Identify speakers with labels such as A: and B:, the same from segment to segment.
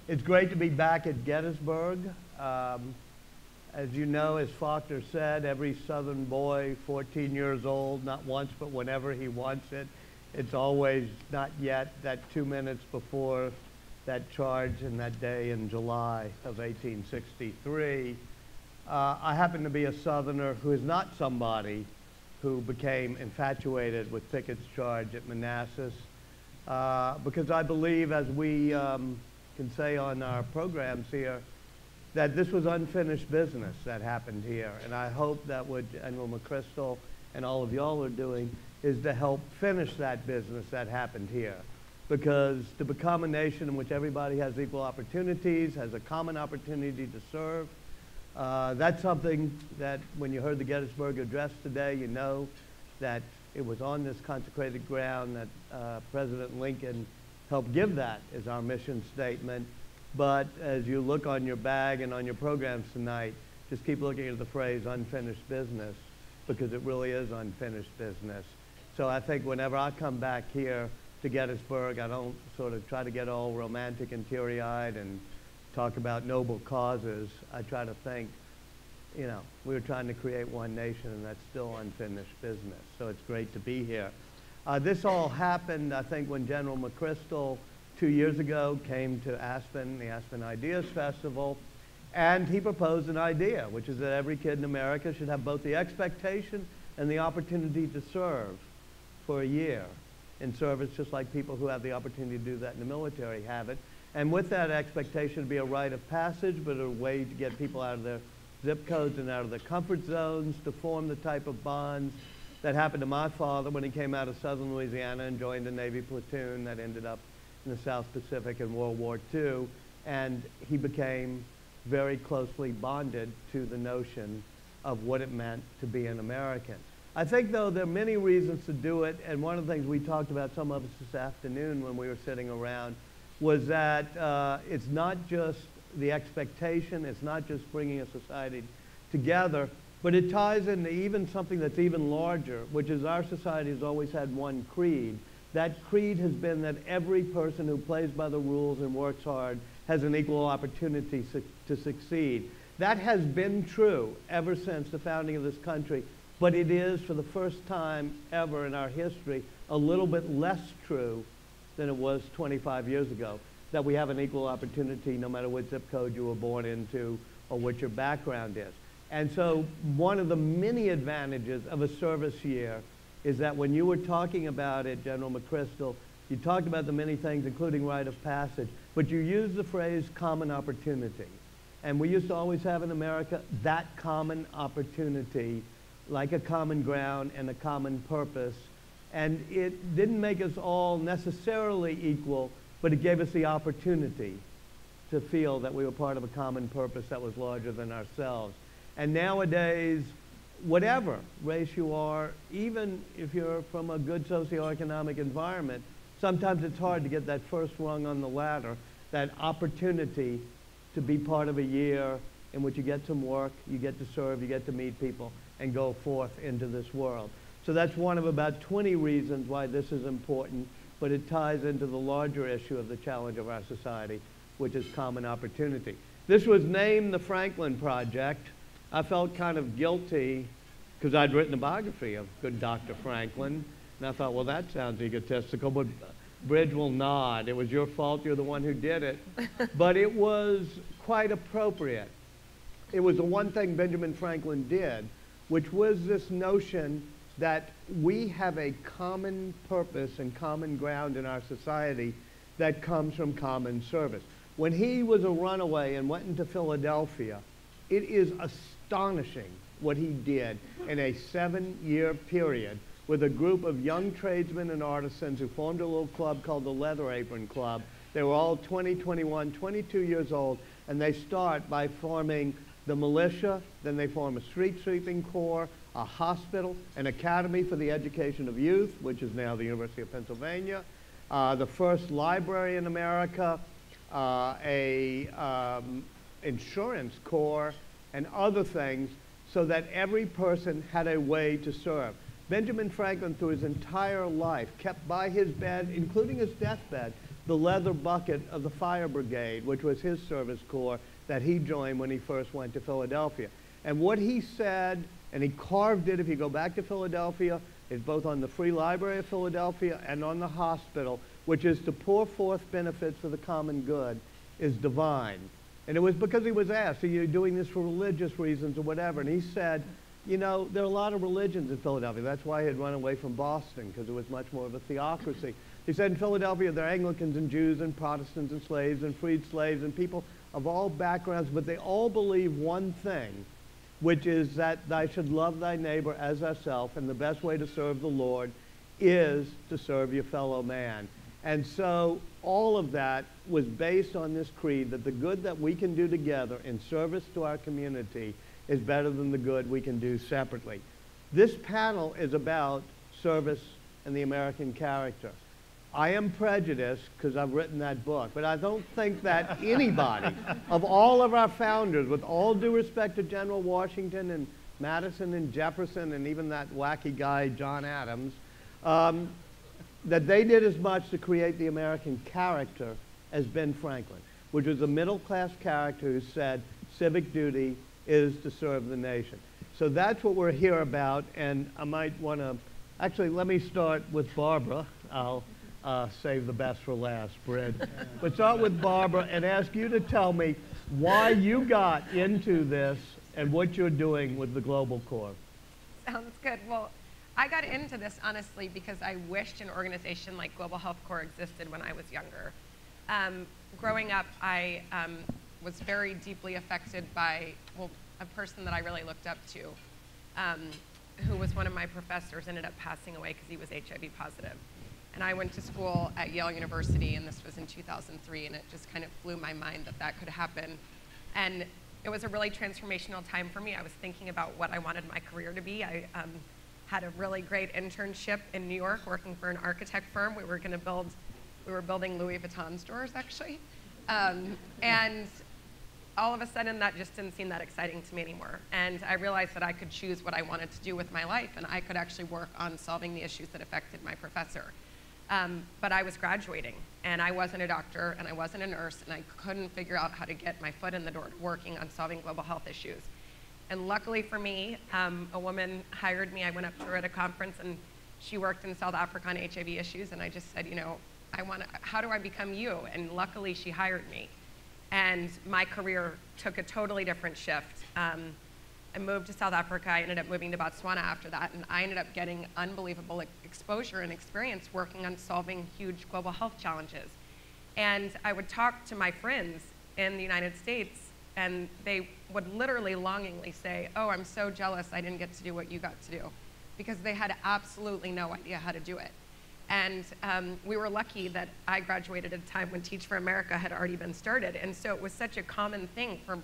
A: It's great to be back at Gettysburg. As you know, as Faulkner said, every Southern boy, 14 years old, not once but whenever he wants it. It's always not yet that 2 minutes before that charge and that day in July of 1863. I happen to be a Southerner who is not somebody who became infatuated with Pickett's charge at Manassas, because I believe, as we can say on our programs here, that this was unfinished business that happened here. And I hope that what General McChrystal and all of y'all are doing is to help finish that business that happened here. Because to become a nation in which everybody has equal opportunities, has a common opportunity to serve, that's something that when you heard the Gettysburg Address today, you know that it was on this consecrated ground that President Lincoln helped give that as our mission statement. But as you look on your bag and on your programs tonight, just keep looking at the phrase unfinished business, because it really is unfinished business. So I think whenever I come back here to Gettysburg, I don't sort of try to get all romantic and teary-eyed and talk about noble causes. I try to think, you know, we were trying to create one nation, and that's still unfinished business. So it's great to be here. This all happened, I think, when General McChrystal 2 years ago came to Aspen, the Aspen Ideas Festival, and he proposed an idea, which is that every kid in America should have both the expectation and the opportunity to serve for a year in service, just like people who have the opportunity to do that in the military have it. And with that expectation to be a rite of passage, but a way to get people out of their zip codes and out of their comfort zones, to form the type of bonds that happened to my father when he came out of southern Louisiana and joined a Navy platoon that ended up in the South Pacific in World War II. And he became very closely bonded to the notion of what it meant to be an American. I think, though, there are many reasons to do it, and one of the things we talked about, some of us this afternoon when we were sitting around, was that it's not just the expectation, it's not just bringing a society together, but it ties into even something that's even larger, which is our society has always had one creed. That creed has been that every person who plays by the rules and works hard has an equal opportunity to succeed. That has been true ever since the founding of this country, but it is, for the first time ever in our history, a little bit less true than it was 25 years ago, that we have an equal opportunity no matter what zip code you were born into or what your background is. And so one of the many advantages of a service year is that when you were talking about it, General McChrystal, you talked about the many things, including rite of passage, but you used the phrase common opportunity. And we used to always have in America that common opportunity, like a common ground and a common purpose. And it didn't make us all necessarily equal, but it gave us the opportunity to feel that we were part of a common purpose that was larger than ourselves. And nowadays, whatever race you are, even if you're from a good socioeconomic environment, sometimes it's hard to get that first rung on the ladder, that opportunity to be part of a year in which you get some work, you get to serve, you get to meet people, and go forth into this world. So that's one of about 20 reasons why this is important, but it ties into the larger issue of the challenge of our society, which is common opportunity. This was named the Franklin Project. I felt kind of guilty because I'd written a biography of good Dr. Franklin, and I thought, well, that sounds egotistical, but Bridge will nod. It was your fault, you're the one who did it. But it was quite appropriate. It was the one thing Benjamin Franklin did, which was this notion that we have a common purpose and common ground in our society that comes from common service. When he was a runaway and went into Philadelphia, it is astonishing what he did in a 7-year period with a group of young tradesmen and artisans who formed a little club called the Leather Apron Club. They were all 20, 21, 22 years old, and they start by forming the militia, then they form a street sweeping corps, a hospital, an academy for the education of youth, which is now the University of Pennsylvania, the first library in America, insurance corps, and other things, so that every person had a way to serve. Benjamin Franklin, through his entire life, kept by his bed, including his deathbed, the leather bucket of the fire brigade, which was his service corps that he joined when he first went to Philadelphia. And what he said, and he carved it, if you go back to Philadelphia, it's both on the Free Library of Philadelphia and on the hospital, which is to pour forth benefits for the common good, is divine. And it was because he was asked, are you doing this for religious reasons or whatever? And he said, you know, there are a lot of religions in Philadelphia. That's why he had run away from Boston, because it was much more of a theocracy. He said in Philadelphia there are Anglicans and Jews and Protestants and slaves and freed slaves and people of all backgrounds, but they all believe one thing, which is that thou should love thy neighbor as thyself, and the best way to serve the Lord is to serve your fellow man. And so all of that was based on this creed that the good that we can do together in service to our community is better than the good we can do separately. This panel is about service and the American character. I am prejudiced because I've written that book, but I don't think that anybody of all of our founders, with all due respect to General Washington and Madison and Jefferson and even that wacky guy John Adams, that they did as much to create the American character as Ben Franklin, which was a middle-class character who said civic duty is to serve the nation. So that's what we're here about, and I might want to, actually let me start with Barbara. I'll save the best for last, Brid. But start with Barbara and ask you to tell me why you got into this and what you're doing with the Global Corps.
B: Sounds good. Well, I got into this, honestly, because I wished an organization like Global Health Corps existed when I was younger. Growing up, I was very deeply affected by, well, a person that I really looked up to, who was one of my professors, ended up passing away because he was HIV positive. And I went to school at Yale University, and this was in 2003, and it just kind of blew my mind that that could happen. And it was a really transformational time for me. I was thinking about what I wanted my career to be. I had a really great internship in New York working for an architect firm. We were building Louis Vuitton stores, actually. And all of a sudden, that just didn't seem that exciting to me anymore. And I realized that I could choose what I wanted to do with my life, and I could actually work on solving the issues that affected my professor. But I was graduating, and I wasn't a doctor, and I wasn't a nurse, and I couldn't figure out how to get my foot in the door working on solving global health issues. And luckily for me, a woman hired me. I went up to her at a conference, and she worked in South Africa on HIV issues, and I just said, you know, how do I become you? And luckily, she hired me. And my career took a totally different shift. I moved to South Africa. I ended up moving to Botswana after that, and I ended up getting unbelievable exposure and experience working on solving huge global health challenges. And I would talk to my friends in the United States, and they would literally longingly say, oh, I'm so jealous I didn't get to do what you got to do, because they had absolutely no idea how to do it. And we were lucky that I graduated at a time when Teach for America had already been started. And so it was such a common thing for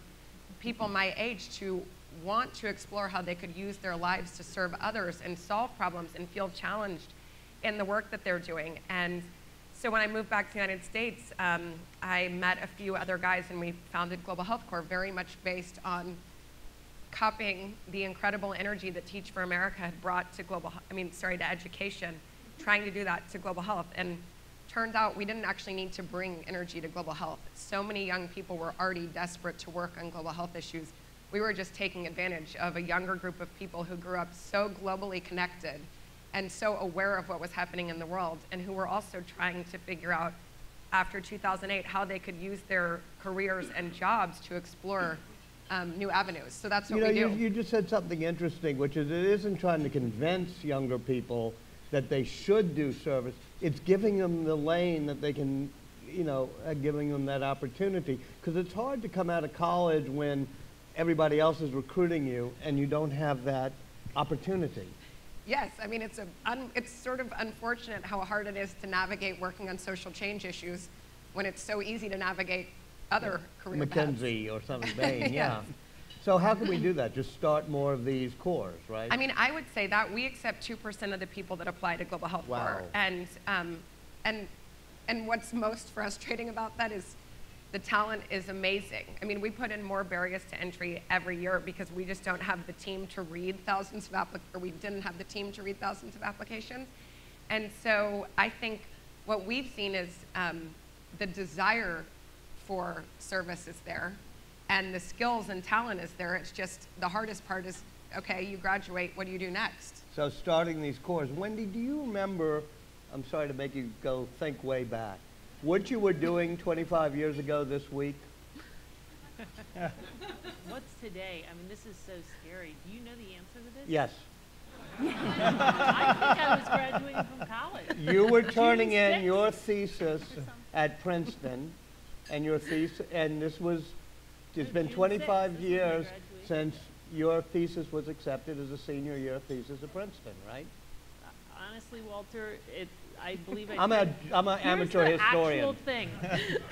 B: people my age to want to explore how they could use their lives to serve others and solve problems and feel challenged in the work that they're doing. And so when I moved back to the United States, I met a few other guys, and we founded Global Health Corps, very much based on copying the incredible energy that Teach for America had brought to to education, trying to do that to global health. And turns out we didn't actually need to bring energy to global health. So many young people were already desperate to work on global health issues. We were just taking advantage of a younger group of people who grew up so globally connected and so aware of what was happening in the world, and who were also trying to figure out after 2008 how they could use their careers and jobs to explore new avenues. So that's what we do.
A: You just said something interesting, which is it isn't trying to convince younger people that they should do service. It's giving them the lane that they can, giving them that opportunity. Because it's hard to come out of college when everybody else is recruiting you and you don't have that opportunity.
B: Yes, I mean, it's sort of unfortunate how hard it is to navigate working on social change issues when it's so easy to navigate other career paths.
A: McKinsey or something, Bain, yeah. So how can we do that? Just start more of these corps, right?
B: I mean, I would say that we accept 2% of the people that apply to Global Health Corps. And what's most frustrating about that is the talent is amazing. I mean, we put in more barriers to entry every year because we just don't have the team to read thousands of we didn't have the team to read thousands of applications. And so I think what we've seen is the desire for service is there, and the skills and talent is there. It's just the hardest part is, okay, you graduate, what do you do next?
A: So starting these courses, Wendy, do you remember, I'm sorry to make you go think way back, what you were doing 25 years ago this week?
C: What's today? I mean, this is so scary. Do you know the answer to this?
A: Yes.
C: I think I was graduating from college.
A: You were turning
C: June
A: in
C: 6th.
A: your thesis at Princeton, and your thesis, and this was, it's been
C: June
A: 25
C: 6th. This is my
A: years
C: graduation.
A: since your thesis was accepted as a senior year thesis at Princeton, right?
C: Honestly, Walter, I believe I
A: I'm an amateur
C: Here's the
A: historian.
C: actual thing.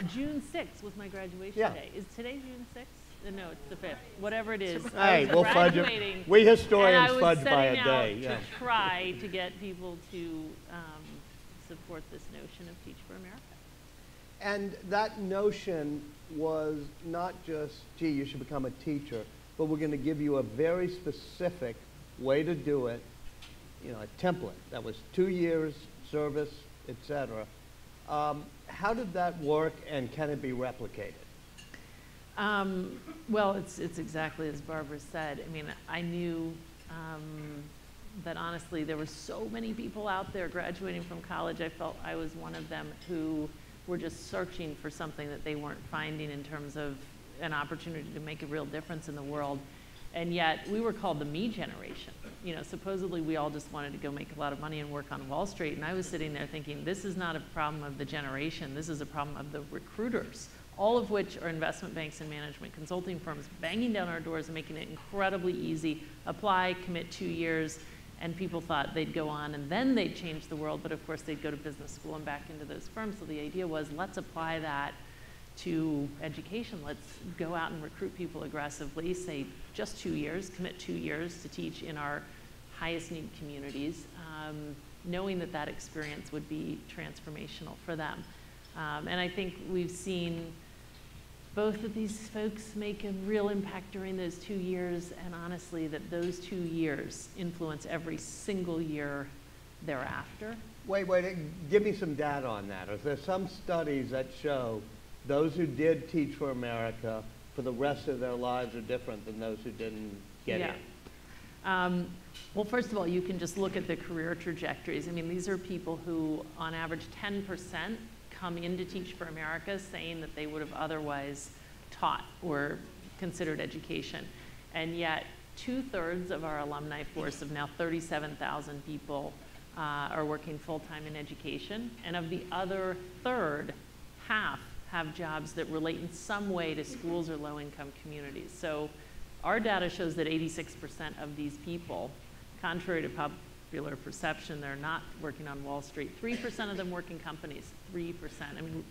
C: June 6th was my graduation
A: Yeah.
C: day. Is today June 6th? No, it's the 5th. Whatever it is.
A: Hey,
C: I was
A: we'll fudge
C: graduating,
A: it. We historians
C: and I was
A: fudge by a
C: setting
A: day.
C: out
A: Yeah.
C: to try to get people to support this notion of Teach for America.
A: And that notion was not just, gee, you should become a teacher, but we're going to give you a very specific way to do it, you know, a template. That was 2 years, service, etc. How did that work, and can it be replicated?
C: Well, it's exactly as Barbara said. I mean, I knew that honestly there were so many people out there graduating from college. I felt I was one of them who were just searching for something that they weren't finding in terms of an opportunity to make a real difference in the world. And yet we were called the me generation. You know, supposedly we all just wanted to go make a lot of money and work on Wall Street. And I was sitting there thinking, this is not a problem of the generation. This is a problem of the recruiters, all of which are investment banks and management consulting firms banging down our doors and making it incredibly easy. Apply, commit 2 years, and people thought they'd go on and then they'd change the world, but of course they'd go to business school and back into those firms. So the idea was, let's apply that to education. Let's go out and recruit people aggressively, say just 2 years, commit 2 years to teach in our highest need communities, knowing that that experience would be transformational for them. And I think we've seen both of these folks make a real impact during those 2 years, and honestly that those 2 years influence every single year thereafter.
A: Wait, give me some data on that. Are there some studies that show those who did Teach for America for the rest of their lives are different than those who didn't get in?
C: Well, first of all, you can just look at the career trajectories. I mean, these are people who, on average, 10% come into Teach for America saying that they would have otherwise taught or considered education. And yet, 2/3 of our alumni force of now 37,000 people are working full-time in education. And of the other third, half have jobs that relate in some way to schools or low-income communities. So our data shows that 86% of these people, contrary to popular perception, they're not working on Wall Street. 3% of them work in companies, 3%. I mean,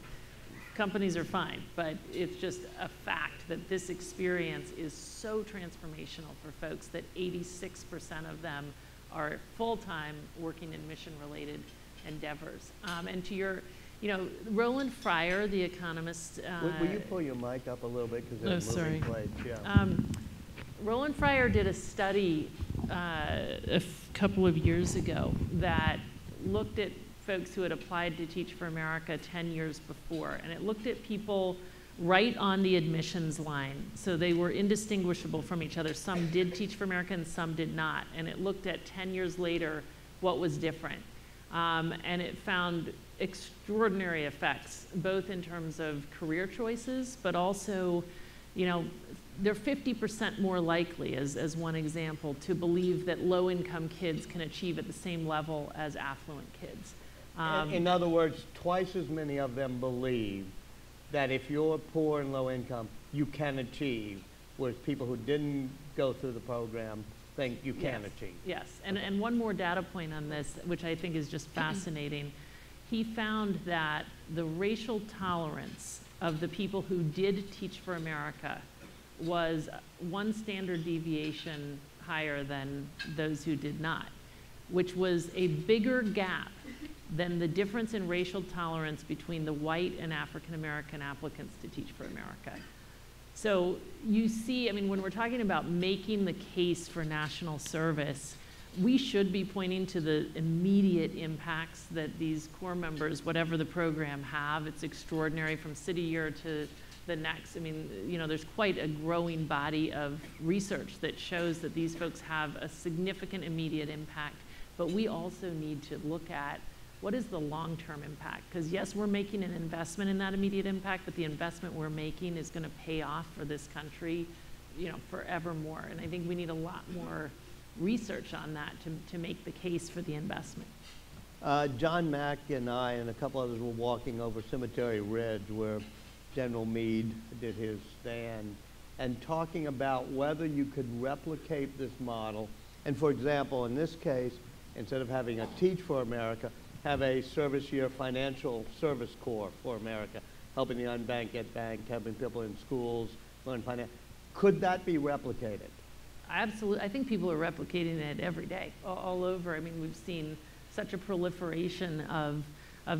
C: companies are fine, but it's just a fact that this experience is so transformational for folks that 86% of them are full-time working in mission-related endeavors. And to your, you know, Roland Fryer, the economist.
A: Will you pull your mic up a little bit, because there's moving plates? Yeah.
C: Roland Fryer did a study a couple of years ago that looked at folks who had applied to Teach for America 10 years before, and it looked at people right on the admissions line. So they were indistinguishable from each other. Some did Teach for America and some did not. And it looked at 10 years later what was different. And it found extraordinary effects, both in terms of career choices, but also, you know, they're 50% more likely, as one example, to believe that low-income kids can achieve at the same level as affluent kids.
A: In other words, twice as many of them believe that if you're poor and low income, you can achieve, whereas people who didn't go through the program think you can achieve.
C: Yes, and one more data point on this, which I think is just fascinating. He found that the racial tolerance of the people who did Teach for America was 1 standard deviation higher than those who did not, which was a bigger gap than the difference in racial tolerance between the white and African American applicants to Teach for America. So you see, I mean, when we're talking about making the case for national service, we should be pointing to the immediate impacts that these Corps members, whatever the program, have. It's extraordinary from city year to the next. I mean, you know, there's quite a growing body of research that shows that these folks have a significant immediate impact, but we also need to look at what is the long-term impact? Because yes, we're making an investment in that immediate impact, but the investment we're making is going to pay off for this country, you know, forevermore. And I think we need a lot more research on that to make the case for the investment.
A: John Mack and I and a couple others were walking over Cemetery Ridge where General Meade did his stand, and talking about whether you could replicate this model. And for example, in this case, instead of having a Teach for America, have a service year financial service corps for America, helping the unbanked get banked, helping people in schools learn finance. Could that be replicated?
C: Absolutely. I think people are replicating it every day, all over. I mean, we've seen such a proliferation of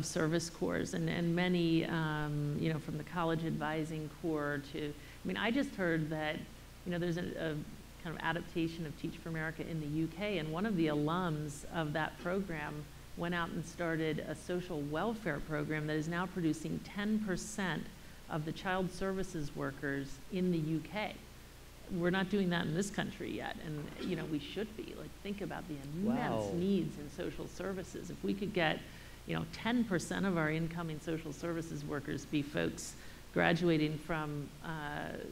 C: service corps, and many, you know, from the college advising corps to, I mean, I just heard that, you know, there's a kind of adaptation of Teach for America in the UK, and one of the alums of that program went out and started a social welfare program that is now producing 10% of the child services workers in the UK. We're not doing that in this country yet, and you know, we should be. Like, think about the immense needs in social services. If we could get, you know, 10% of our incoming social services workers be folks graduating from,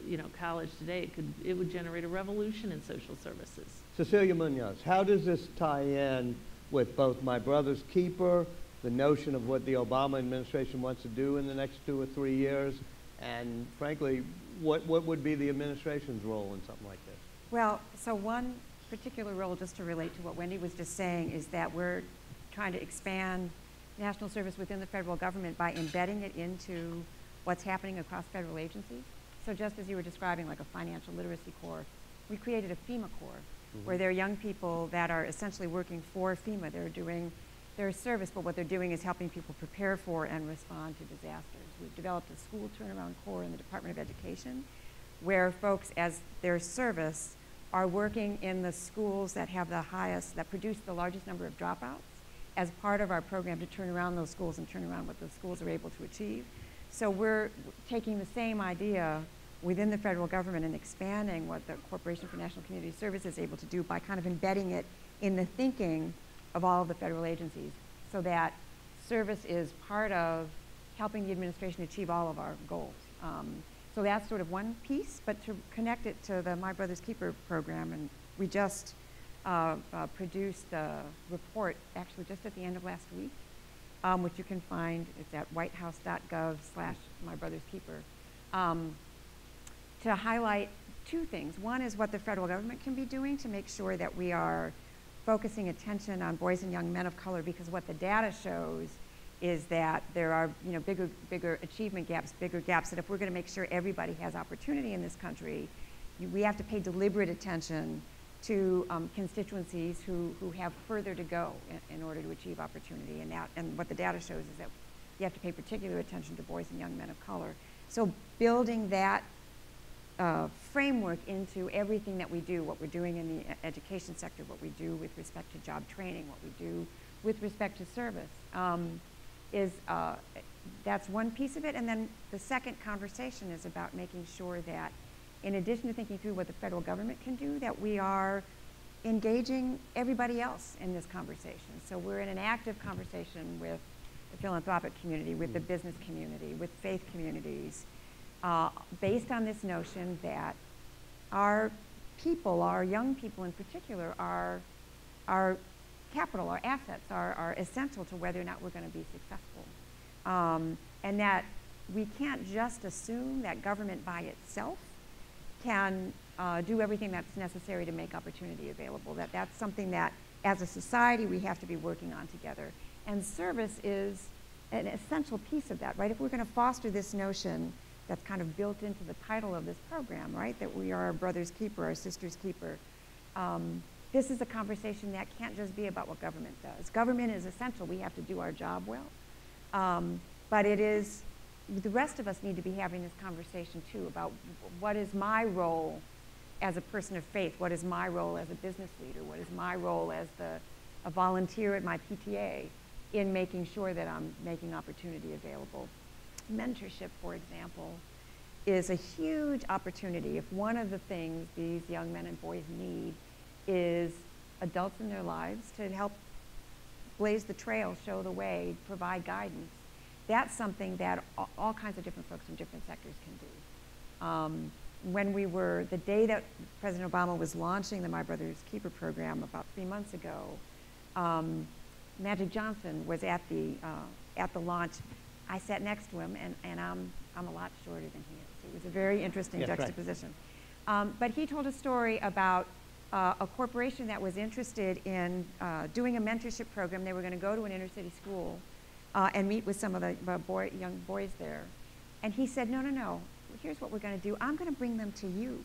C: you know, college today, it would generate a revolution in social services.
A: Cecilia Muñoz, how does this tie in with both My Brother's Keeper, the notion of what the Obama administration wants to do in the next 2 or 3 years, and frankly, what would be the administration's role in something like this?
D: Well, so one particular role, just to relate to what Wendy was just saying, is that we're trying to expand national service within the federal government by embedding it into what's happening across federal agencies. So just as you were describing, like a financial literacy corps, we created a FEMA corps, where there are young people that are essentially working for FEMA. They're doing their service, but what they're doing is helping people prepare for and respond to disasters. We've developed a school turnaround corps in the Department of Education, where folks, as their service, are working in the schools that have the highest, that produce the largest number of dropouts, as part of our program to turn around those schools and turn around what those schools are able to achieve. So we're taking the same idea within the federal government and expanding what the Corporation for National Community Service is able to do by kind of embedding it in the thinking of all of the federal agencies, so that service is part of helping the administration achieve all of our goals. So that's sort of one piece, but to connect it to the My Brother's Keeper program, and we just produced a report actually just at the end of last week, which you can find. It's at whitehouse.gov/MyBrother'sKeeper, to highlight two things. One is what the federal government can be doing to make sure that we are focusing attention on boys and young men of color, because what the data shows is that there are, you know, bigger achievement gaps, bigger gaps, that if we're going to make sure everybody has opportunity in this country, we have to pay deliberate attention to constituencies who have further to go in order to achieve opportunity. And what the data shows is that you have to pay particular attention to boys and young men of color. So building that framework into everything that we do, what we're doing in the education sector, what we do with respect to job training, what we do with respect to service, that's one piece of it. And then the second conversation is about making sure that, in addition to thinking through what the federal government can do, that we are engaging everybody else in this conversation. So we're in an active conversation with the philanthropic community, with the business community, with faith communities, based on this notion that our people, our young people in particular, are capital, our assets are essential to whether or not we're going to be successful. And that we can't just assume that government by itself can do everything that's necessary to make opportunity available. That's something that, as a society, we have to be working on together. And service is an essential piece of that, right? If we're going to foster this notion that's kind of built into the title of this program, right? That we are our brother's keeper, our sister's keeper. This is a conversation that can't just be about what government does. Government is essential. We have to do our job well. But it is, the rest of us need to be having this conversation too about what is my role as a person of faith? What is my role as a business leader? What is my role as a volunteer at my PTA in making sure that I'm making opportunity available? Mentorship, for example, is a huge opportunity. If one of the things these young men and boys need is adults in their lives to help blaze the trail, show the way, provide guidance, that's something that all kinds of different folks in different sectors can do. When the day that President Obama was launching the My Brother's Keeper program about 3 months ago, Magic Johnson was at the launch. I sat next to him, and I'm a lot shorter than he is. It was a very interesting juxtaposition. Right. But he told a story about a corporation that was interested in doing a mentorship program. They were going to go to an inner city school and meet with some of the young boys there. And he said, no, no, no, here's what we're going to do. I'm going to bring them to you.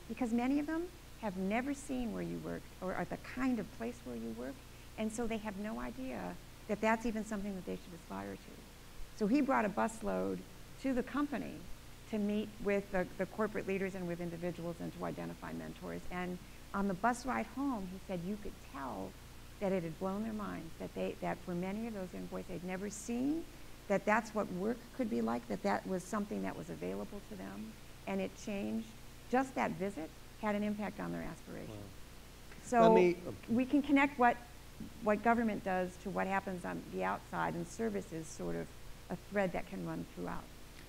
D: Because many of them have never seen where you work or the kind of place where you work. And so they have no idea that that's even something that they should aspire to. So he brought a busload to the company to meet with the corporate leaders and with individuals and to identify mentors. And on the bus ride home, he said you could tell that it had blown their minds, that for many of those young boys they'd never seen, that that's what work could be like, that was something that was available to them, and it changed. Just that visit had an impact on their aspirations. Wow. So we can connect what government does to what happens on the outside, and service is sort of a thread that can run throughout.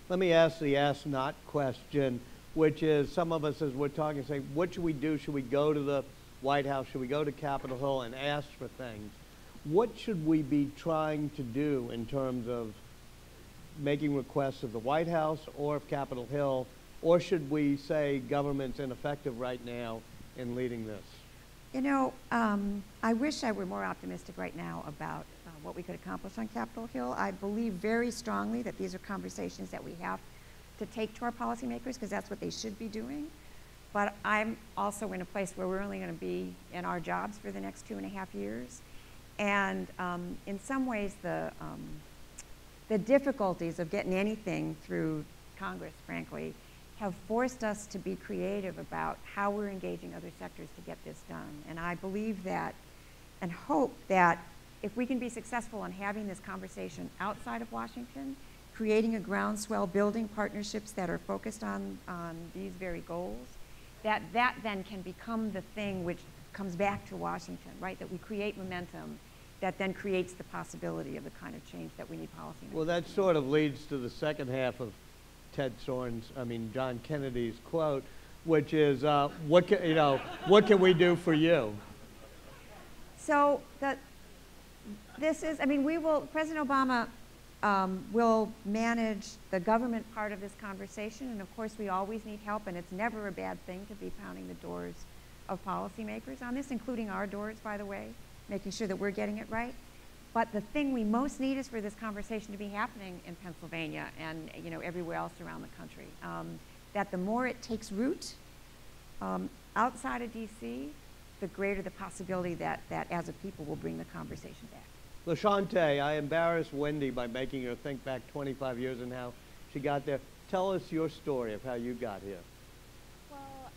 A: Let me ask the ask not question, which is some of us as we're talking say, what should we do? Should we go to the White House? Should we go to Capitol Hill and ask for things? What should we be trying to do in terms of making requests of the White House or of Capitol Hill? Or should we say government's ineffective right now in leading this?
D: You know, I wish I were more optimistic right now about what we could accomplish on Capitol Hill. I believe very strongly that these are conversations that we have to take to our policymakers, because that's what they should be doing. But I'm also in a place where we're only going to be in our jobs for the next 2.5 years. And in some ways, the difficulties of getting anything through Congress, frankly, have forced us to be creative about how we're engaging other sectors to get this done. And I believe that and hope that if we can be successful in having this conversation outside of Washington, creating a groundswell, building partnerships that are focused on these very goals, that then can become the thing which comes back to Washington, right? That we create momentum that then creates the possibility of the kind of change that we need policy.
A: Well, that sort of leads to the second half of John Kennedy's quote, which is, what can we do for you?
D: So President Obama will manage the government part of this conversation, and of course we always need help, and it's never a bad thing to be pounding the doors of policymakers on this, including our doors, by the way, making sure that we're getting it right. But the thing we most need is for this conversation to be happening in Pennsylvania and everywhere else around the country. That the more it takes root outside of DC, the greater the possibility that as a people we'll bring the conversation back.
A: LaShauntya, I embarrassed Wendy by making her think back 25 years and how she got there. Tell us your story of how you got here.
E: Well,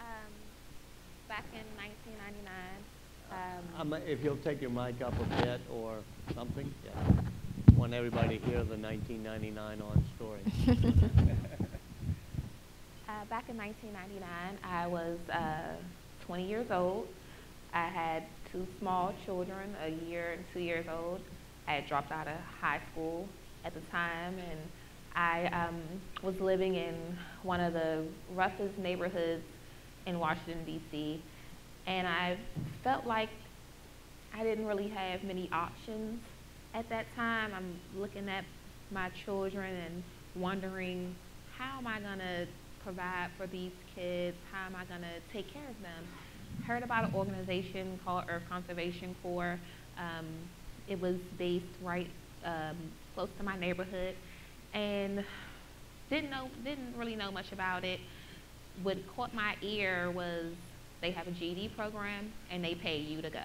E: back in 1999,
A: if you'll take your mic up a bit or something. Yeah. Want everybody to hear the 1999 on story.
E: Back in 1999, I was 20 years old. I had 2 small children, a year and 2 years old. I had dropped out of high school at the time, and I was living in one of the roughest neighborhoods in Washington, D.C., and I felt like I didn't really have many options at that time. I'm looking at my children and wondering, how am I going to provide for these kids? How am I going to take care of them? Heard about an organization called Earth Conservation Corps. It was based right close to my neighborhood, and didn't really know much about it. What caught my ear was they have a GED program and they pay you to go.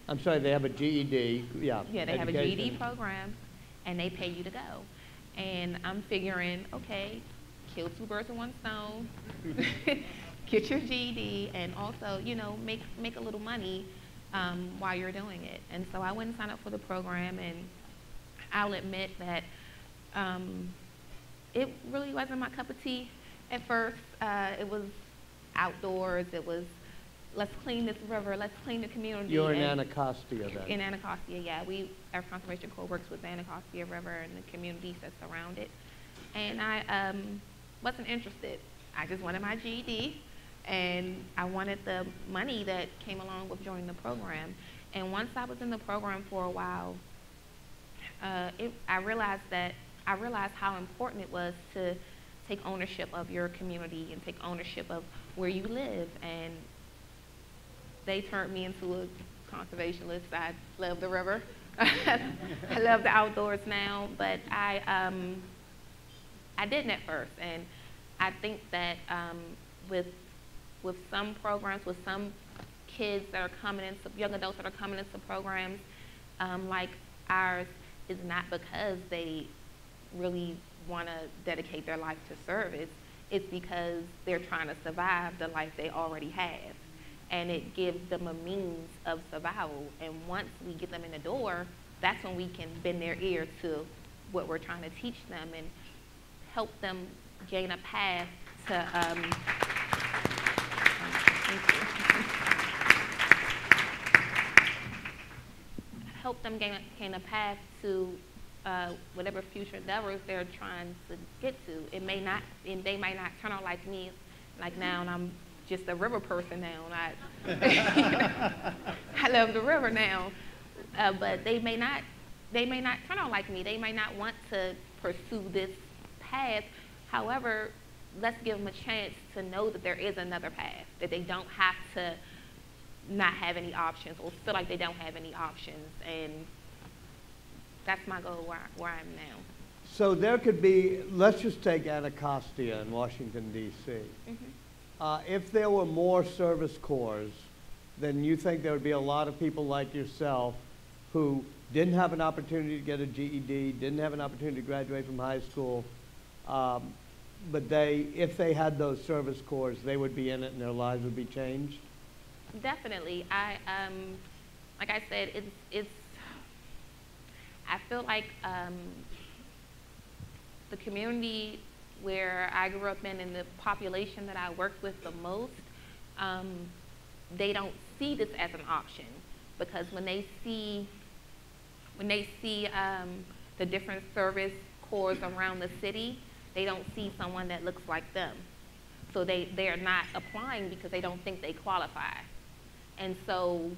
A: I'm sorry, they have a GED, yeah.
E: Yeah, they have a GED program and they pay you to go. And I'm figuring, okay, kill 2 birds with 1 stone. get your GED and also, you know, make a little money while you're doing it. And so I went and signed up for the program, and I'll admit that it really wasn't my cup of tea at first. It was outdoors. It was, let's clean this river, let's clean the community.
A: You're in Anacostia then?
E: In Anacostia, yeah. Our Conservation Corps works with the Anacostia River and the communities that surround it. And I wasn't interested. I just wanted my GED, and I wanted the money that came along with joining the program. And once I was in the program for a while, I realized how important it was to take ownership of your community and take ownership of where you live. And they turned me into a conservationist. I love the river. I love the outdoors now, but I didn't at first. And I think that with some programs, with some kids that are coming into, young adults that are coming into programs like ours, is not because they really want to dedicate their life to service. It's because they're trying to survive the life they already have. And it gives them a means of survival. And once we get them in the door, that's when we can bend their ear to what we're trying to teach them and help them gain a path to, help them gain a path to whatever future endeavors they're trying to get to. They might not turn out like me, like now, and I'm just a river person now. I love the river now, but they may not turn out like me. They may not want to pursue this path. However, let's give them a chance to know that there is another path, that they don't have to not have any options or feel like they don't have any options. And that's my goal where I am now.
A: So there could be, let's just take Anacostia in Washington, D.C. If there were more service corps, then you think there would be a lot of people like yourself who didn't have an opportunity to get a GED, didn't have an opportunity to graduate from high school, but if they had those service corps, they would be in it and their lives would be changed?
E: Definitely. Like I said, I feel like the community where I grew up in and the population that I work with the most, they don't see this as an option, because when they see the different service corps around the city, they don't see someone that looks like them. So they're not applying because they don't think they qualify. And so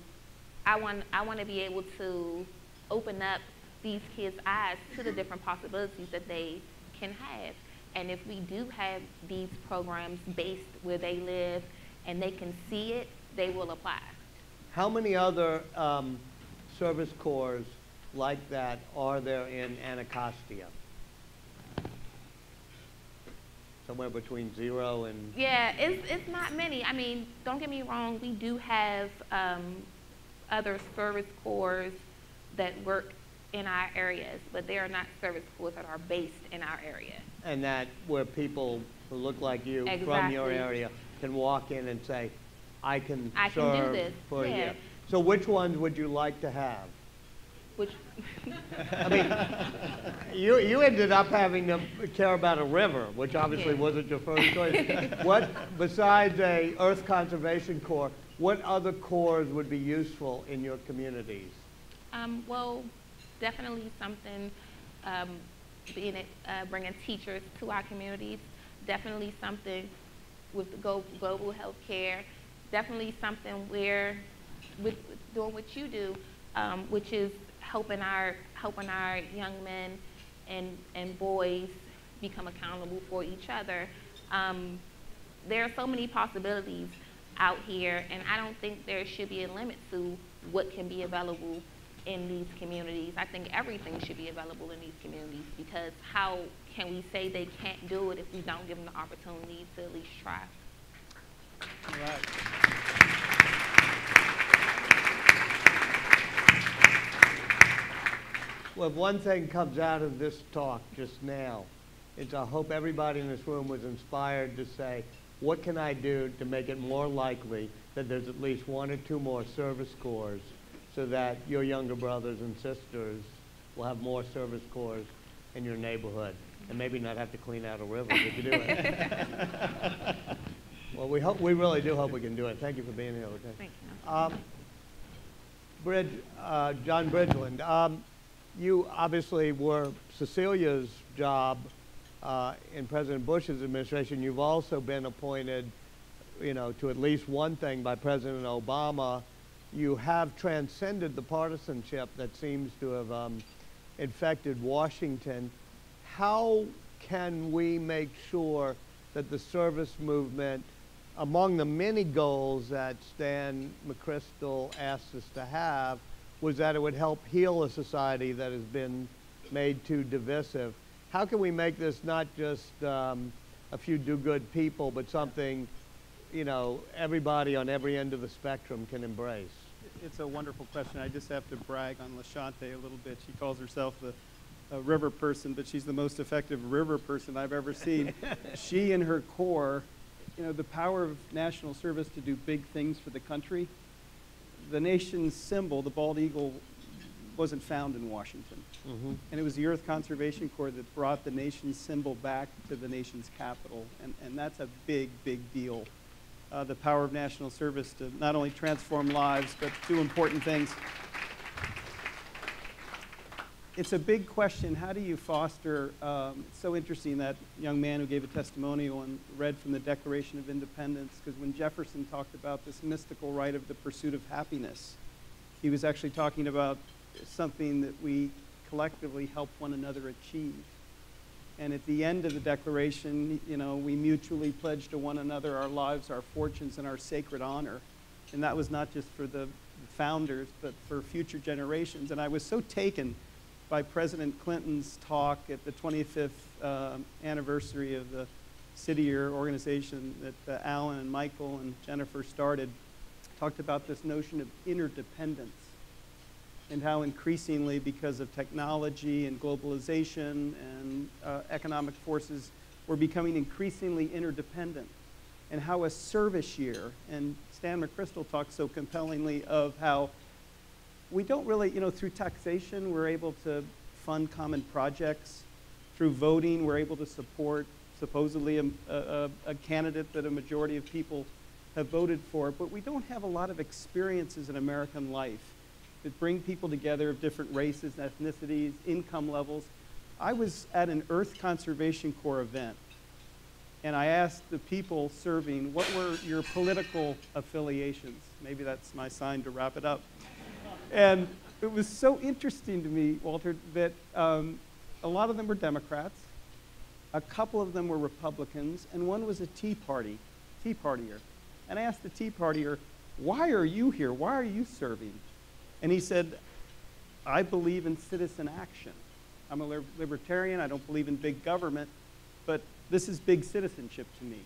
E: I want to be able to open up these kids' eyes to the different possibilities that they can have. And if we do have these programs based where they live and they can see it, they will apply.
A: How many other service corps like that are there in Anacostia? Somewhere between 0 and...
E: Yeah, it's not many. I mean, don't get me wrong, we do have other service corps that work in our areas, but they are not service corps that are based in our area.
A: And that where people who look like you from your area can walk in and say, I can serve
E: do this
A: for a year. So which ones would you like to have?
E: Which
A: I mean, you ended up having to care about a river, which obviously wasn't your first choice. What, besides a Earth Conservation Corps, what other corps would be useful in your communities?
E: Well, definitely something, bringing teachers to our communities. Definitely something with global health care. Definitely something where, with doing what you do, which is helping our young men and boys become accountable for each other. There are so many possibilities out here, and I don't think there should be a limit to what can be available in these communities. I think everything should be available in these communities, because how can we say they can't do it if we don't give them the opportunity to at least try?
A: All right. Well, if one thing comes out of this talk just now, it's I hope everybody in this room was inspired to say, what can I do to make it more likely that there's at least 1 or 2 more service corps so that your younger brothers and sisters will have more service corps in your neighborhood and maybe not have to clean out a river if you do it. Well, we really do hope we can do it. Thank you for being here.
C: Thank you.
A: John Bridgeland, you obviously were Cecilia's job in President Bush's administration. You've also been appointed, to at least one thing by President Obama. You have transcended the partisanship that seems to have infected Washington. How can we make sure that the service movement, among the many goals that Stan McChrystal asked us to have, was that it would help heal a society that has been made too divisive? How can we make this not just a few do-good people, but something, everybody on every end of the spectrum can embrace?
F: It's a wonderful question. I just have to brag on LaShauntya a little bit. She calls herself a river person, but she's the most effective river person I've ever seen. She and her corps, the power of national service to do big things for the country. The nation's symbol, the bald eagle, wasn't found in Washington. Mm-hmm. And it was the Earth Conservation Corps that brought the nation's symbol back to the nation's capital. And that's a big, big deal. The power of national service to not only transform lives, but do important things. It's a big question. How do you foster, it's so interesting, that young man who gave a testimonial and read from the Declaration of Independence, because when Jefferson talked about this mystical right of the pursuit of happiness, he was actually talking about something that we collectively help one another achieve. And at the end of the Declaration, we mutually pledge to one another our lives, our fortunes, and our sacred honor. And that was not just for the founders, but for future generations. And I was so taken by President Clinton's talk at the 25th anniversary of the City Year organization that Alan and Michael and Jennifer started, talked about this notion of interdependence and how increasingly, because of technology and globalization and economic forces, we're becoming increasingly interdependent, and how a service year, and Stan McChrystal talks so compellingly of how we don't really, through taxation, we're able to fund common projects. Through voting, we're able to support supposedly a candidate that a majority of people have voted for, but we don't have a lot of experiences in American life that bring people together of different races, ethnicities, income levels. I was at an Earth Conservation Corps event, and I asked the people serving, what were your political affiliations? Maybe that's my sign to wrap it up. And it was so interesting to me, Walter, that a lot of them were Democrats, a couple of them were Republicans, and one was a Tea Partier. And I asked the Tea Partier, why are you here? Why are you serving? And he said, I believe in citizen action. I'm a libertarian. I don't believe in big government, but this is big citizenship to me.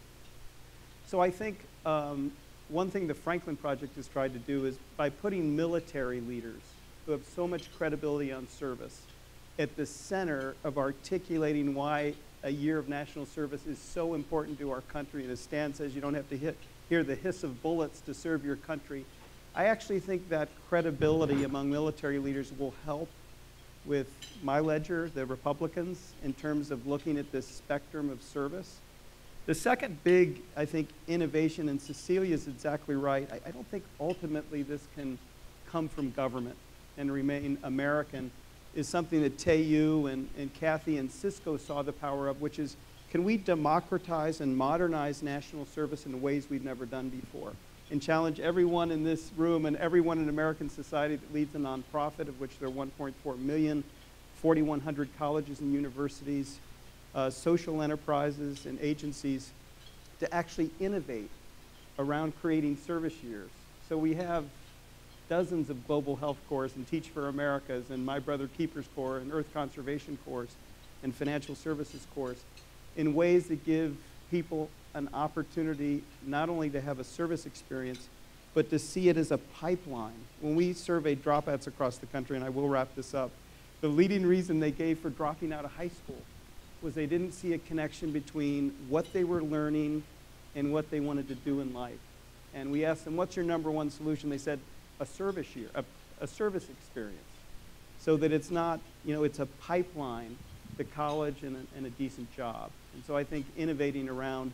F: So I think one thing the Franklin Project has tried to do is by putting military leaders who have so much credibility on service at the center of articulating why a year of national service is so important to our country. And as Stan says, you don't have to hear the hiss of bullets to serve your country. I actually think that credibility among military leaders will help with my ledger, the Republicans, in terms of looking at this spectrum of service. The second big, I think, innovation, and Cecilia is exactly right, I don't think ultimately this can come from government and remain American, is something that Tayu and Kathy and Cisco saw the power of, which is, can we democratize and modernize national service in ways we've never done before? And challenge everyone in this room and everyone in American society that leads a nonprofit, of which there are 1.4 million, 4,100 colleges and universities, social enterprises and agencies, to actually innovate around creating service years. So we have dozens of global health corps and Teach for Americas and My Brother Keeper's Corps and Earth Conservation Corps and Financial Services Corps in ways that give people an opportunity not only to have a service experience, but to see it as a pipeline. When we surveyed dropouts across the country, and I will wrap this up, the leading reason they gave for dropping out of high school was they didn't see a connection between what they were learning and what they wanted to do in life. And we asked them, what's your number one solution? They said, a service year, a service experience, so that it's not, it's a pipeline to college and a decent job. And so I think innovating around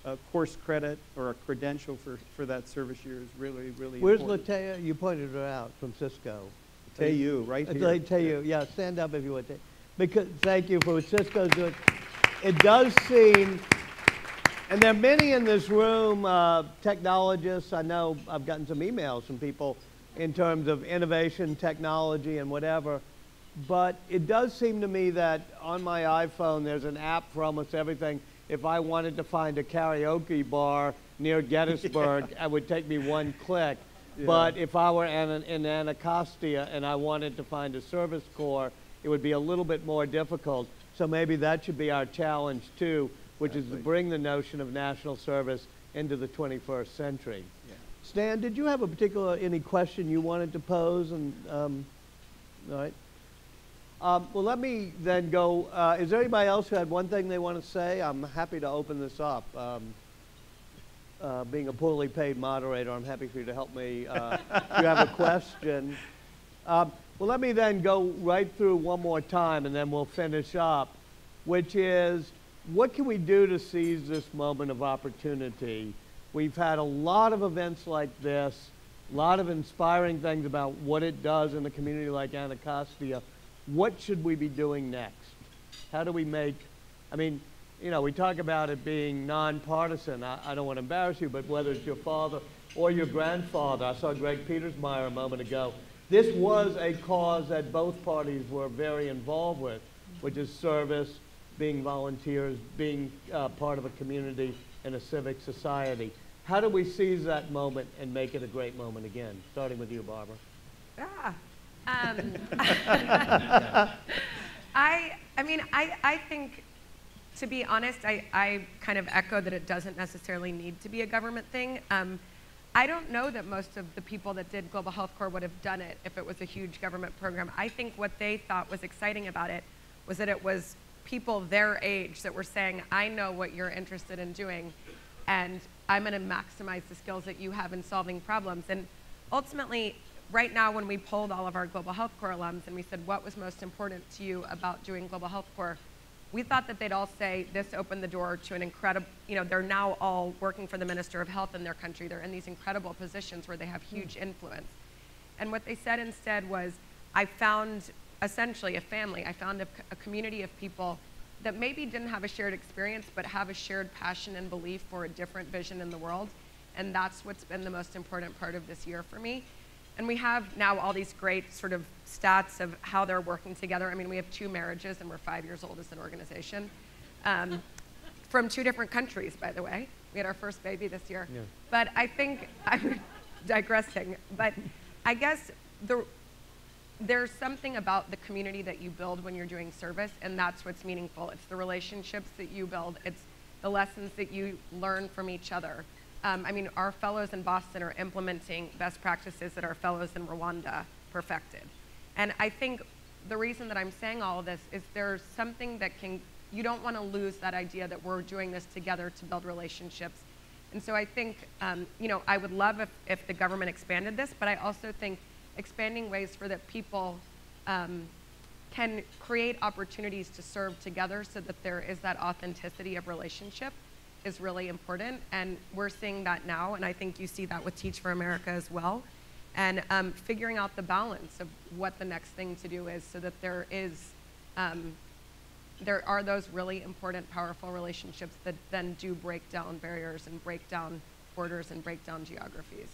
F: a course credit or a credential for that service year is really, really important.
A: Where's Latea? You pointed her out from Cisco.
F: Lateu, right here.
A: Lateu, yeah, stand up if you would. Because, thank you for what Cisco's doing. It does seem, and there are many in this room, technologists. I know I've gotten some emails from people in terms of innovation, technology, and whatever. But it does seem to me that on my iPhone, there's an app for almost everything. If I wanted to find a karaoke bar near Gettysburg, it would take me one click. Yeah. But if I were in Anacostia and I wanted to find a service corps, it would be a little bit more difficult. So maybe that should be our challenge too, which is to bring the notion of national service into the 21st century. Yeah. Stan, did you have any question you wanted to pose? And all right. Well, let me then go. Is there anybody else who had one thing they want to say? I'm happy to open this up. Being a poorly paid moderator, I'm happy for you to help me if you have a question. Well, let me then go right through one more time, and then we'll finish up, which is, what can we do to seize this moment of opportunity? We've had a lot of events like this, a lot of inspiring things about what it does in a community like Anacostia. What should we be doing next? How do we make, we talk about it being nonpartisan. I don't want to embarrass you, but whether it's your father or your grandfather, I saw Greg Petersmeyer a moment ago. This was a cause that both parties were very involved with, which is service, being volunteers, being part of a community and a civic society. How do we seize that moment and make it a great moment again? Starting with you, Barbara.
B: Yeah. I think, to be honest, I kind of echo that it doesn't necessarily need to be a government thing. I don't know that most of the people that did Global Health Corps would have done it if it was a huge government program. I think what they thought was exciting about it was that it was people their age that were saying, I know what you're interested in doing, and I'm going to maximize the skills that you have in solving problems. And ultimately, right now, when we polled all of our Global Health Corps alums and we said, what was most important to you about doing Global Health Corps? We thought that they'd all say this opened the door to an incredible, they're now all working for the Minister of Health in their country. They're in these incredible positions where they have huge influence. And what they said instead was, I found essentially a family. I found a community of people that maybe didn't have a shared experience, but have a shared passion and belief for a different vision in the world. And that's what's been the most important part of this year for me. And we have now all these great sort of stats of how they're working together. We have 2 marriages and we're 5 years old as an organization. From 2 different countries, by the way. We had our first baby this year. Yeah. But I think, I'm digressing, but I guess there's something about the community that you build when you're doing service, and that's what's meaningful. It's the relationships that you build. It's the lessons that you learn from each other. Our fellows in Boston are implementing best practices that our fellows in Rwanda perfected. And I think the reason that I'm saying all of this is there's something that you don't want to lose that idea that we're doing this together to build relationships. And so I think, I would love if the government expanded this, but I also think expanding ways for that people can create opportunities to serve together so that there is that authenticity of relationship is really important, and we're seeing that now, and I think you see that with Teach for America as well, and figuring out the balance of what the next thing to do is so that there are those really important, powerful relationships that then do break down barriers and break down borders and break down geographies.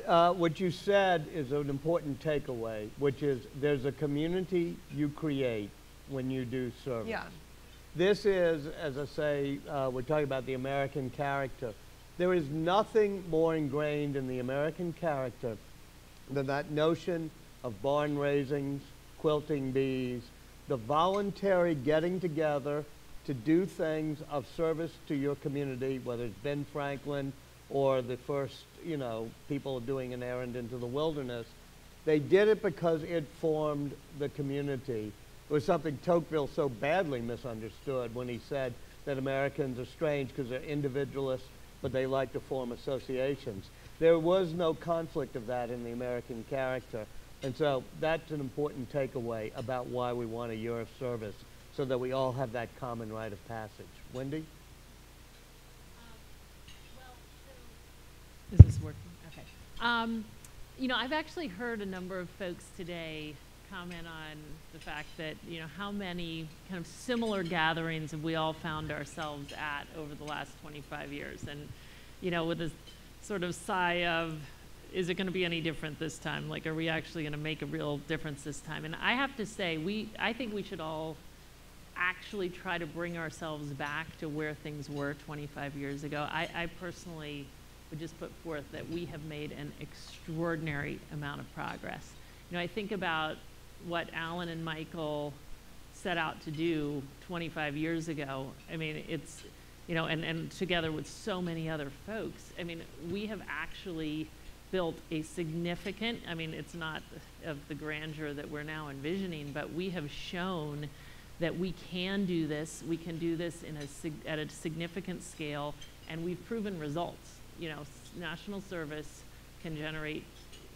A: What you said is an important takeaway, which is there's a community you create when you do service. Yeah. This is, as I say, we're talking about the American character. There is nothing more ingrained in the American character than that notion of barn raisings, quilting bees, the voluntary getting together to do things of service to your community, whether it's Ben Franklin or the first, people doing an errand into the wilderness. They did it because it formed the community. It was something Tocqueville so badly misunderstood when he said that Americans are strange because they're individualists but they like to form associations. There was no conflict of that in the American character. And so that's an important takeaway about why we want a year of service, so that we all have that common rite of passage. Wendy?
C: Is this working? Okay. You know, I've actually heard a number of folks today comment on the fact that, you know, how many kind of similar gatherings have we all found ourselves at over the last 25 years? And, you know, with a sort of sigh of, is it going to be any different this time? Like, are we actually going to make a real difference this time? And I have to say, I think we should all actually try to bring ourselves back to where things were 25 years ago. I personally would just put forth that we have made an extraordinary amount of progress. You know, I think about what Alan and Michael set out to do 25 years ago. I mean, it's, you know, and together with so many other folks, I mean, we have actually built a significant, I mean, it's not of the grandeur that we're now envisioning, but we have shown that we can do this. We can do this at a significant scale, and we've proven results. You know, national service can generate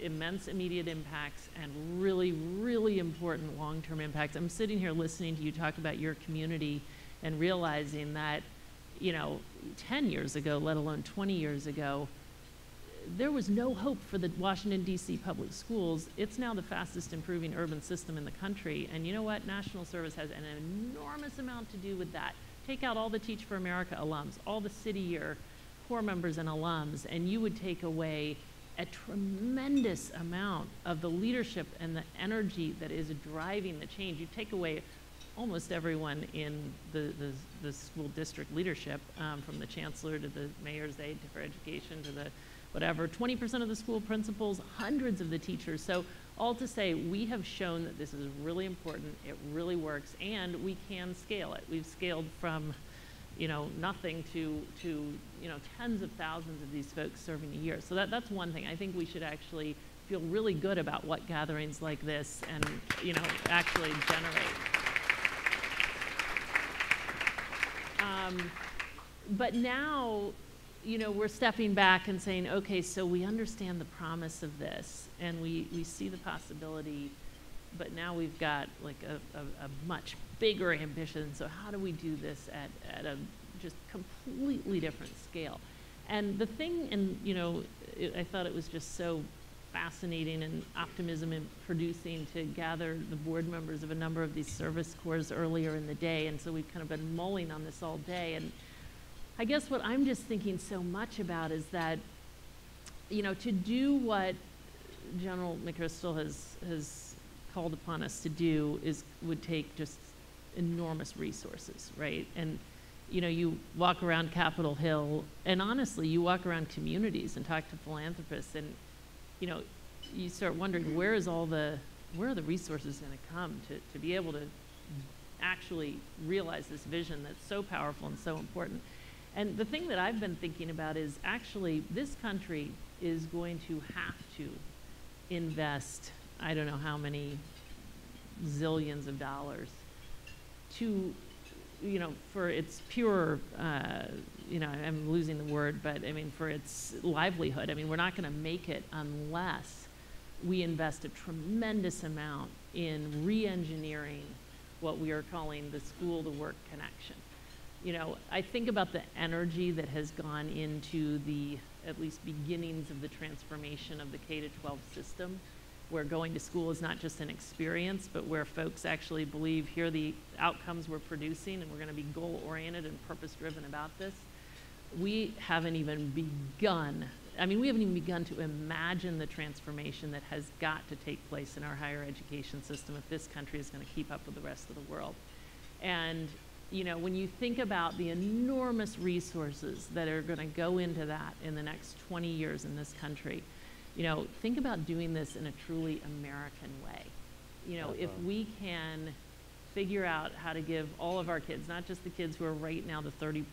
C: immense immediate impacts and really, really important long-term impacts. I'm sitting here listening to you talk about your community and realizing that, you know, 10 years ago, let alone 20 years ago, there was no hope for the Washington, D.C. public schools. It's now the fastest improving urban system in the country. And you know what? National service has an enormous amount to do with that. Take out all the Teach for America alums, all the city year core members and alums, and you would take away a tremendous amount of the leadership and the energy that is driving the change. You take away almost everyone in the school district leadership, from the chancellor to the mayor's aide for education to the whatever, 20% of the school principals, hundreds of the teachers. So all to say, we have shown that this is really important, it really works, and we can scale it. We've scaled from, you know, nothing to you know, tens of thousands of these folks serving a year. So that's one thing. I think we should actually feel really good about what gatherings like this and, you know, actually generate. But now, you know, we're stepping back and saying, okay, so we understand the promise of this, and we see the possibility, but now we've got like a much bigger ambition. So how do we do this at a just completely different scale? And the thing, and you know, I thought it was just so fascinating and optimism in producing to gather the board members of a number of these service corps earlier in the day. And so we've kind of been mulling on this all day. And I guess what I'm just thinking so much about is that, you know, to do what General McChrystal has called upon us to do would take just enormous resources, right? And, you know, you walk around Capitol Hill, and honestly, you walk around communities and talk to philanthropists, and, you know, you start wondering where are the resources going to come to be able to actually realize this vision that's so powerful and so important. And the thing that I've been thinking about is actually this country is going to have to invest, I don't know how many zillions of dollars to, you know, for its pure, you know, I'm losing the word, but I mean for its livelihood. I mean, we're not going to make it unless we invest a tremendous amount in re-engineering what we are calling the school-to-work connection. You know, I think about the energy that has gone into the, at least beginnings of the transformation of the K-12 system, where going to school is not just an experience, but where folks actually believe here are the outcomes we're producing and we're going to be goal-oriented and purpose-driven about this. We haven't even begun, I mean, we haven't even begun to imagine the transformation that has got to take place in our higher education system if this country is going to keep up with the rest of the world. And you know, when you think about the enormous resources that are going to go into that in the next 20 years in this country, you know, think about doing this in a truly American way. You know, if we can figure out how to give all of our kids, not just the kids who are right now the 30+%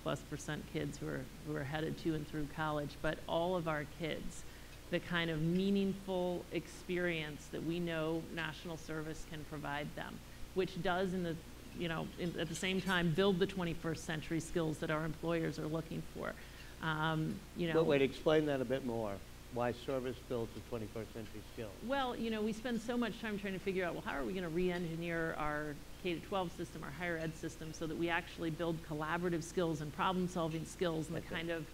C: kids who are headed to and through college, but all of our kids, the kind of meaningful experience that we know national service can provide them, which does in the, you know, at the same time build the 21st century skills that our employers are looking for. You know,
A: But wait, explain that a bit more. Why service builds a 21st century skill?
C: well, you know, we spend so much time trying to figure out, well, how are we going to re-engineer our K-12 system, our higher ed system, so that we actually build collaborative skills and problem-solving skills and the kind of,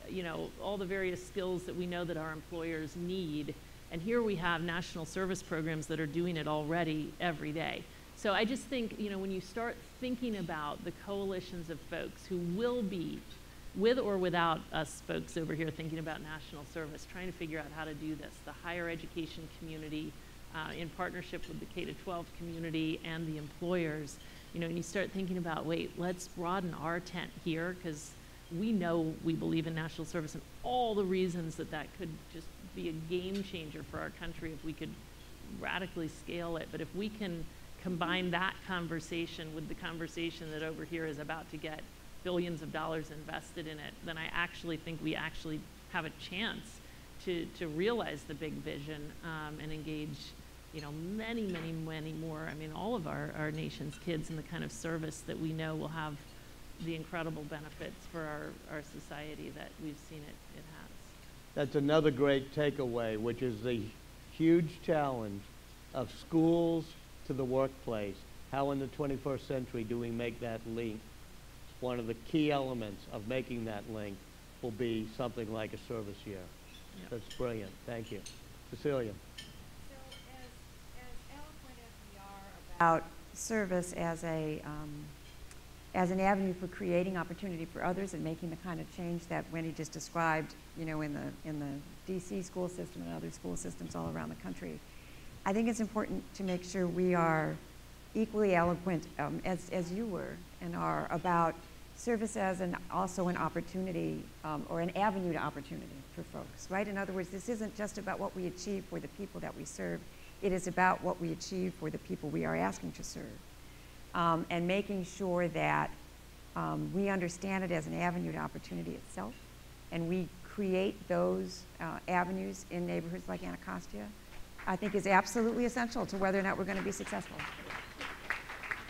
C: you know, all the various skills that we know that our employers need. And here we have national service programs that are doing it already every day. So I just think, you know, when you start thinking about the coalitions of folks who will be, with or without us folks over here thinking about national service, trying to figure out how to do this, the higher education community, in partnership with the K-12 community and the employers, you know, and you start thinking about, wait, let's broaden our tent here, because we know we believe in national service and all the reasons that that could just be a game changer for our country if we could radically scale it. But if we can combine that conversation with the conversation that over here is about to get billions of dollars invested in it, then I actually think we actually have a chance to realize the big vision and engage, you know, many, many, many more, I mean, all of our nation's kids in the kind of service that we know will have the incredible benefits for our society that we've seen it has.
A: That's another great takeaway, which is the huge challenge of schools to the workplace. How in the 21st century do we make that link? One of the key elements of making that link will be something like a service year. Yep. That's brilliant. Thank you. Cecilia.
D: So as eloquent as we are about service as an avenue for creating opportunity for others and making the kind of change that Wendy just described, you know, in the DC school system and other school systems all around the country, I think it's important to make sure we are equally eloquent as you were and are about service as also an opportunity or an avenue to opportunity for folks, right? In other words, this isn't just about what we achieve for the people that we serve. It is about what we achieve for the people we are asking to serve. And making sure that we understand it as an avenue to opportunity itself, and we create those avenues in neighborhoods like Anacostia, I think is absolutely essential to whether or not we're going to be successful.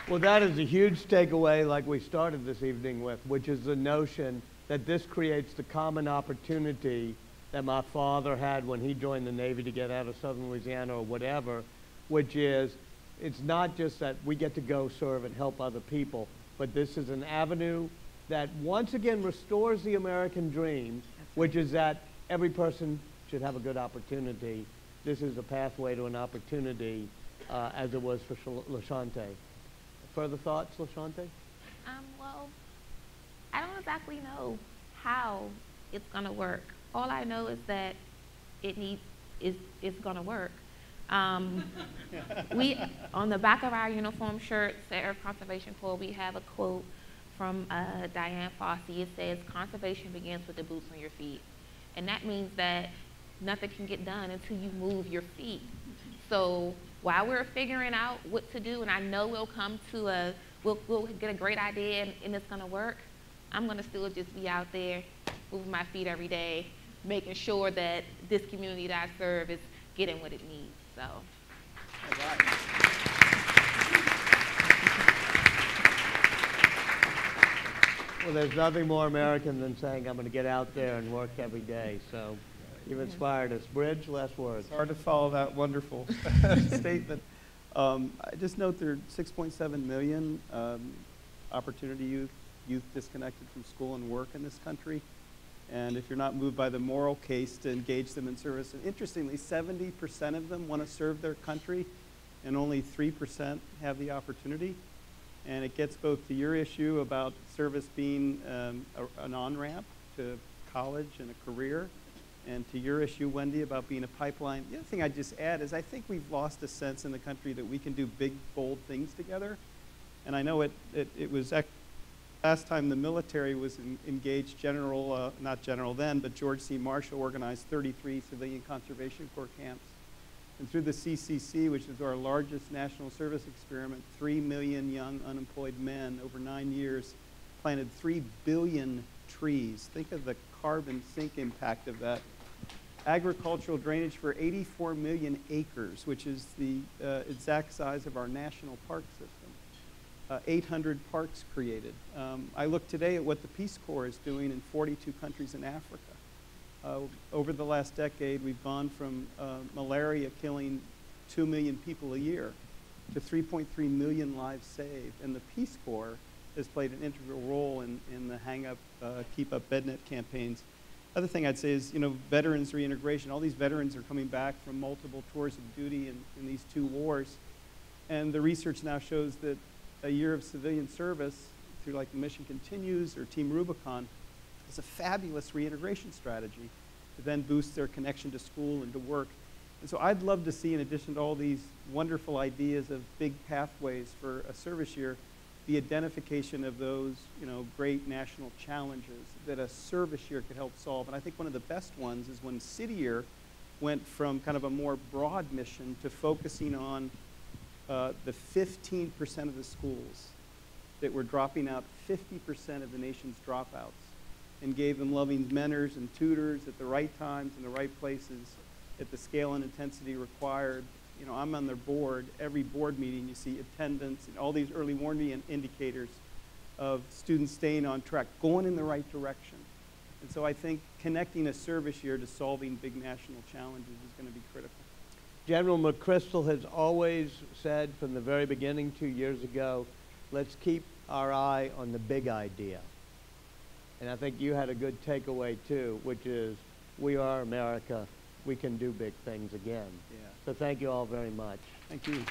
A: Well, that is a huge takeaway, like we started this evening with, which is the notion that this creates the common opportunity that my father had when he joined the Navy to get out of Southern Louisiana or whatever, which is it's not just that we get to go serve and help other people, but this is an avenue that once again restores the American dream, which is that every person should have a good opportunity. This is a pathway to an opportunity, as it was for LaShauntya. Further thoughts, LaShauntya?
E: Well, I don't exactly know how it's going to work. All I know is that it's going to work. We, on the back of our uniform shirts at Earth Conservation Corps, we have a quote from Diane Fossey. It says, "Conservation begins with the boots on your feet." And that means that nothing can get done until you move your feet. So while we're figuring out what to do, and I know we'll come to we'll get a great idea and it's gonna work, I'm gonna still just be out there moving my feet every day, making sure that this community that I serve is getting what it needs, so.
F: All right.
A: Well, there's nothing more American than saying I'm going to get out there and work every day. So you've inspired us. Bridge, last words.
F: It's hard to follow that wonderful statement. I just note there are 6.7 million opportunity youth disconnected from school and work in this country. And if you're not moved by the moral case to engage them in service, and interestingly, 70% of them want to serve their country, and only 3% have the opportunity. And it gets both to your issue about service being an on-ramp to college and a career, and to your issue, Wendy, about being a pipeline. The other thing I'd just add is I think we've lost a sense in the country that we can do big, bold things together. And I know it was last time the military was engaged, not General then, but George C. Marshall organized 33 civilian conservation corps camps. And through the CCC, which is our largest national service experiment, 3 million young unemployed men over 9 years planted 3 billion trees. Think of the carbon sink impact of that. Agricultural drainage for 84 million acres, which is the exact size of our national park system. 800 parks created. I looked today at what the Peace Corps is doing in 42 countries in Africa. Over the last decade, we've gone from malaria killing 2 million people a year to 3.3 million lives saved. And the Peace Corps has played an integral role in the Hang Up, Keep Up BedNet campaigns. Other thing I'd say is, veterans reintegration. All these veterans are coming back from multiple tours of duty in these 2 wars. And the research now shows that a year of civilian service through like the Mission Continues or Team Rubicon is a fabulous reintegration strategy to then boost their connection to school and to work. And so I'd love to see, in addition to all these wonderful ideas of big pathways for a service year, the identification of those, great national challenges that a service year could help solve. And I think one of the best ones is when City Year went from kind of a more broad mission to focusing on the 15% of the schools that were dropping out 50% of the nation's dropouts, and gave them loving mentors and tutors at the right times in the right places at the scale and intensity required. I'm on their board. Every board meeting you see attendance and all these early warning indicators of students staying on track, going in the right direction. And so I think connecting a service year to solving big national challenges is going to be critical.
A: General McChrystal has always said from the very beginning 2 years ago, let's keep our eye on the big idea. And I think you had a good takeaway too, which is we are America. We can do big things again.
F: Yeah.
A: So thank you all very much.
F: Thank you.